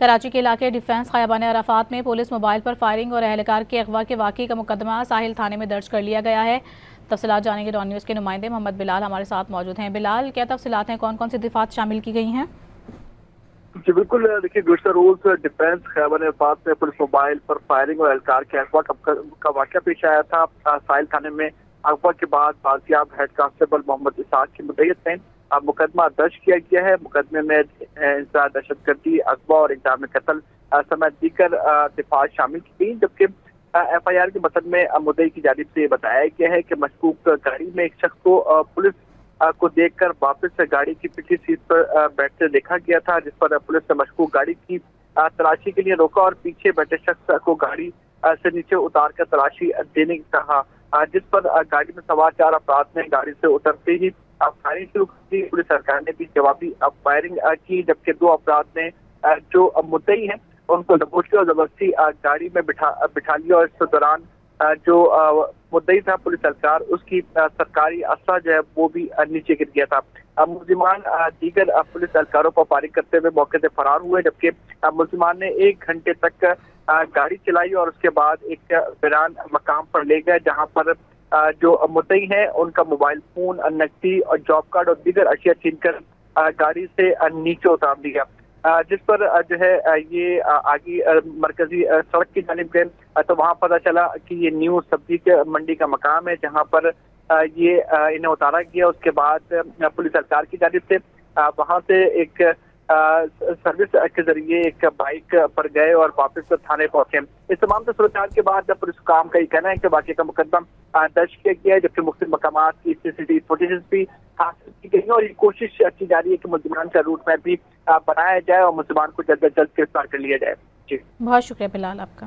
कराची के इलाके defence Khayaban Arafat में पुलिस मोबाइल पर फायरिंग और अहलकार के अगवा के वाक़े का मुकदमा साहिल थाने में दर्ज कर लिया गया है। तफसीलात जानेंगे डॉन न्यूज़ के नुमाइंदे मोहम्मद बिलाल हमारे साथ मौजूद हैं। बिलाल, क्या तफसीलात हैं, कौन कौन सी दफात शामिल की गई हैं? जी बिल्कुल, देखिए गुज़श्ता रोज डिफेंस खयाबान अराफात में पुलिस मोबाइल पर फायरिंग और एहलकार के अगवा का वाक़या पेश आया था। साहिल थाने में अगवा के बाद बाजियाब हेड कांस्टेबल मोहम्मद इसाक की मुद्दत में मुकदमा दर्ज किया गया है। मुकदमे में इंसदाद दहशतगर्दी, अगवा और इक़दाम कत्ल समेत दीगर दफात शामिल की गई, जबकि FIR के मसद में मुद्दई की जानिब से बताया गया है कि मशकूक गाड़ी में एक शख्स को पुलिस को देखकर वापस गाड़ी की पिछली सीट पर बैठते देखा गया था, जिस पर पुलिस ने मशकूक गाड़ी की तलाशी के लिए रोका और पीछे बैठे शख्स को गाड़ी से नीचे उतार कर तलाशी देने की कहा, जिस पर गाड़ी में सवार 4 अफराद ने गाड़ी से उतरते ही फायरिंग शुरू कर दी। पुलिस सरकार ने भी जवाबी फायरिंग की, जबकि 2 अफराद ने जो मुद्दई हैं उनको दबोच लिया और जबरदस्ती गाड़ी में बिठा लिया और इस दौरान जो मुद्दई था पुलिस सरकार, उसकी सरकारी असला जो है वो भी नीचे गिर गया था। मुलजिमान दीगर पुलिस एहलकारों पर फायरिंग करते हुए मौके से फरार हुए, जबकि मुलजिमान ने 1 घंटे तक गाड़ी चलाई और उसके बाद एक वीरान मकाम पर ले गए, जहां पर जो मुद्दई हैं उनका मोबाइल फोन, नकदी और जॉब कार्ड और दीगर अशिया छीनकर गाड़ी से नीचे उतार दिया, जिस पर जो है ये आगे मरकजी सड़क की जानिब गए तो वहां पता चला कि ये न्यू सब्जी के मंडी का मकाम है, जहां पर ये इन्हें उतारा गया। उसके बाद पुलिस सरकार की जानिब से वहां से एक सर्विस के जरिए एक बाइक पर गए और वापस थाने पहुंचे। इस तमाम सूरत के बाद पुलिस काम का ये कहना है कि वाक़े का मुकदमा दर्ज किया गया है, जबकि मुख्तलिफ मकामात की CCTV फुटेज भी हासिल की गई है और ये कोशिश की जा रही है कि मुलजिमान का रूट मैप भी बनाया जाए और मुलजिमान को जल्द से जल्द गिरफ्तार कर लिया जाए। जी, बहुत शुक्रिया बिलाल आपका।